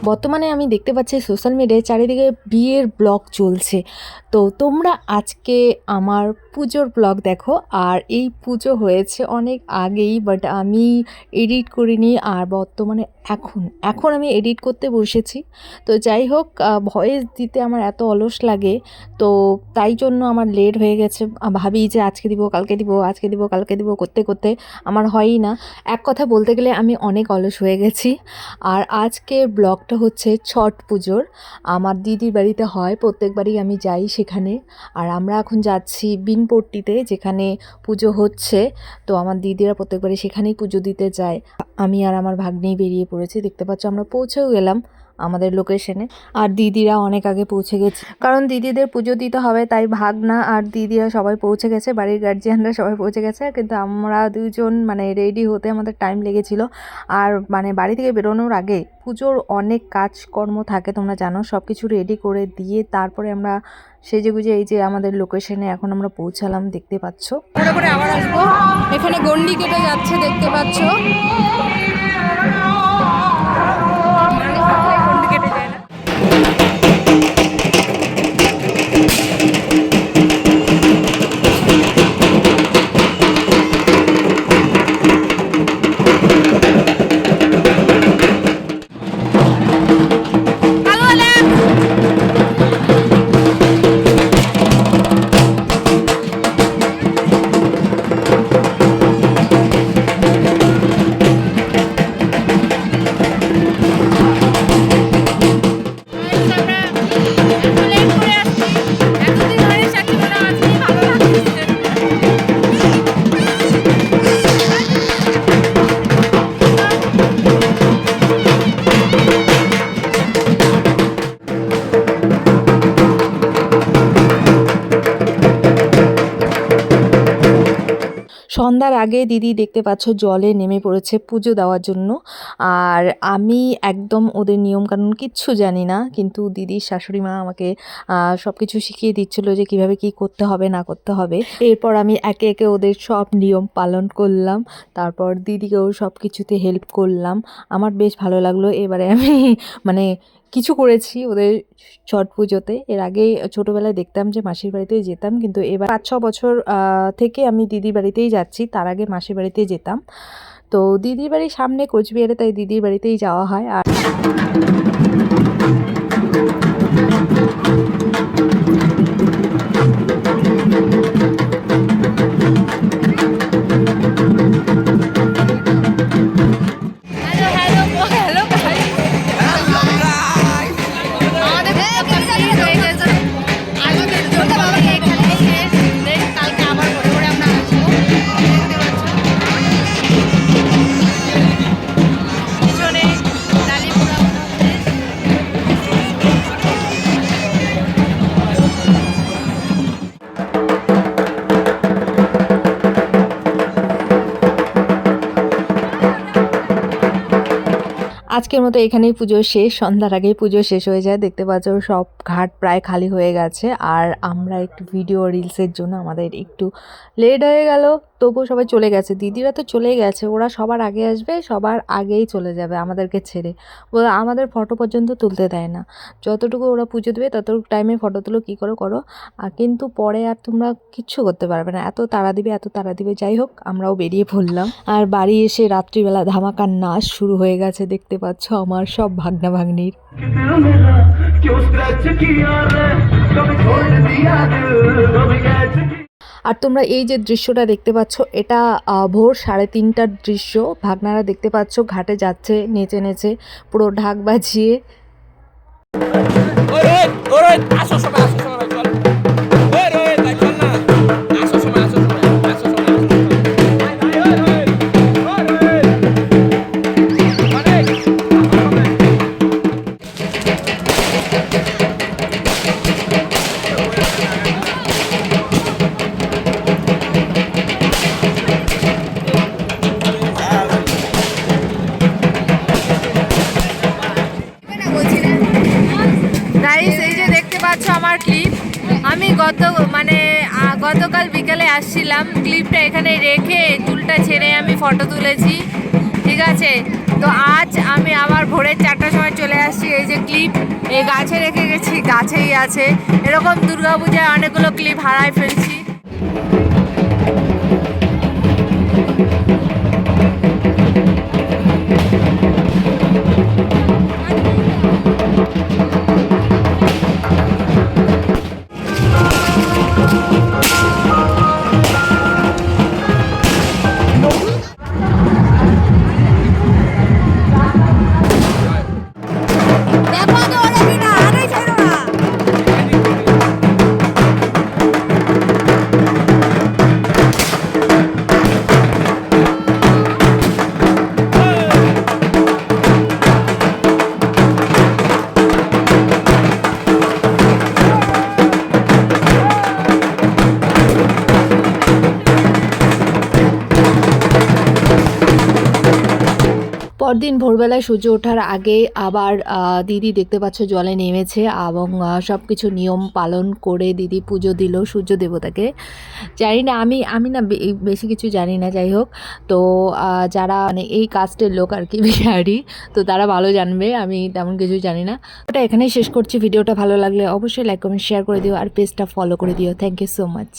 বর্তমানে আমি দেখতে পাচ্ছি সোশ্যাল মিডিয়ায় চারিদিকে বিয়ের ব্লগ চলছে। তো তোমরা আজকে আমার পুজোর ব্লগ দেখো। আর এই পুজো হয়েছে অনেক আগেই, বাট আমি এডিট করিনি। আর বর্তমানে এখন আমি এডিট করতে বসেছি। তো যাই হোক, ভয়েস দিতে আমার এত অলস লাগে, তো তাই জন্য আমার লেট হয়ে গেছে। ভাবি যে আজকে দিব, কালকে দিব, আজকে দিব, কালকে দিব করতে করতে আমার হয়ই না। এক কথা বলতে গেলে আমি অনেক অলস হয়ে গেছি। আর আজকের ব্লগটা হচ্ছে ছট পুজোর। আমার দিদির বাড়িতে হয়, প্রত্যেকবারই আমি যাই সেখানে। আর আমরা এখন যাচ্ছি বিনপট্টিতে, যেখানে পুজো হচ্ছে। তো আমার দিদিরা প্রত্যেকবারই সেখানেই পুজো দিতে যায়। আমি আর আমার ভাগ্নেই বেরিয়ে পড়েছি। দেখতে পাচ্ছ আমরা পৌঁছেও গেলাম আমাদের লোকেশনে। আর দিদিরা অনেক আগে পৌঁছে গেছে, কারণ দিদিদের পুজো দিতে হবে, তাই ভাগনা আর দিদিরা সবাই পৌঁছে গেছে, বাড়ির গার্জিয়ানরা সবাই পৌঁছে গেছে। কিন্তু আমরা দুজন রেডি হতে আমাদের টাইম লেগেছিল। আর বাড়ি থেকে বেরোনোর আগে পুজোর অনেক কাজকর্ম থাকে, তোমরা জানো। সব কিছু রেডি করে দিয়ে তারপরে আমরা সেজেগুজে এই যে আমাদের লোকেশনে এখন আমরা পৌঁছালাম, দেখতে পাচ্ছ। করে আবার আসবো। এখানে গন্ডি কেটে যাচ্ছে, দেখতে পাচ্ছ। গন্ডি কেটে যায় না। সন্ধ্যার আগে দিদি দেখতে পাচ্ছ জলে নেমে পড়েছে পুজো দেওয়ার জন্য। আর আমি একদম ওদের নিয়মকানুন কিচ্ছু জানি না, কিন্তু দিদির শাশুড়ি মা আমাকে সব কিছু শিখিয়ে দিচ্ছিলো যে কিভাবে কি করতে হবে না করতে হবে। এরপর আমি একে একে ওদের সব নিয়ম পালন করলাম, তারপর দিদিকেও সব কিছুতে হেল্প করলাম। আমার বেশ ভালো লাগলো। এবারে আমি কিছু করেছি ওদের ছট পুজোতে। এর আগে ছোটোবেলায় দেখতাম যে মাসির বাড়িতেই যেতাম, কিন্তু এবার 5-6 বছর থেকে আমি দিদির বাড়িতেই যাচ্ছি। তার আগে মাসির বাড়িতেই যেতাম। তো দিদির বাড়ির সামনে কোচবিহারে, তাই দিদির বাড়িতেই যাওয়া হয়। আর আজকের মতো এখানেই পুজো শেষ। সন্ধ্যার আগেই পুজো শেষ হয়ে যায়। দেখতে পাচ্ছ সব ঘাট প্রায় খালি হয়ে গেছে। আর আমরা একটু ভিডিও রিলসের জন্য আমাদের একটু লেট হয়ে গেল, তবুও সবাই চলে গেছে। দিদিরা তো চলেই গেছে, ওরা সবার আগে আসবে, সবার আগেই চলে যাবে আমাদেরকে ছেড়ে। ওরা আমাদের ফটো পর্যন্ত তুলতে দেয় না। যতটুকু ওরা পুজো দেবে ততটুকু টাইমে ফটো তুলো, কী করো। আর কিন্তু পরে আর তোমরা কিচ্ছু করতে পারবে না, এত তাড়া দিবে। যাই হোক, আমরাও বেরিয়ে পড়লাম। আর বাড়ি এসে রাত্রিবেলা ধামাকার নাচ শুরু হয়ে গেছে, দেখতে পাচ্ছ আমার সব ভাগ্না ভাগ্নির। আর তোমরা এই যে দৃশ্যটা দেখতে পাচ্ছ, এটা ভোর 3:30টার দৃশ্য। ভাগ্নারা দেখতে পাচ্ছ ঘাটে যাচ্ছে নেচে নেচে, পুরো ঢাক বাজিয়ে। আমার ক্লিপ আমি গতকাল বিকালে আসছিলাম, ক্লিপটা এখানে রেখে চুলটা ছেড়ে আমি ফটো তুলেছি। ঠিক ঠিক আছে, তো আজ আমি আবার ভোরের 4টার সময় চলে আসছি। এই যে ক্লিপ এই গাছে রেখে গেছি, গাছেই আছে। এরকম দুর্গাপূজায় অনেকগুলো ক্লিপ হারায় ফেলছি। পরদিন ভোরবেলায় সূর্য ওঠার আগে আবার দিদি দেখতে পাচ্ছ জলে নেমেছে এবং সব কিছু নিয়ম পালন করে দিদি পুজো দিল সূর্য দেবতাকে। জানি না, আমি না বেশি কিছু জানি না, যাই হোক। তো যারা মানে এই কাস্টের লোক আর কি, বিহারি, তো তারা ভালো জানবে, আমি তেমন কিছু জানি না। ওটা এখানেই শেষ করছি। ভিডিওটা ভালো লাগলে অবশ্যই লাইক কমেন্ট শেয়ার করে দিও আর পেজটা ফলো করে দিও। Thank you so much.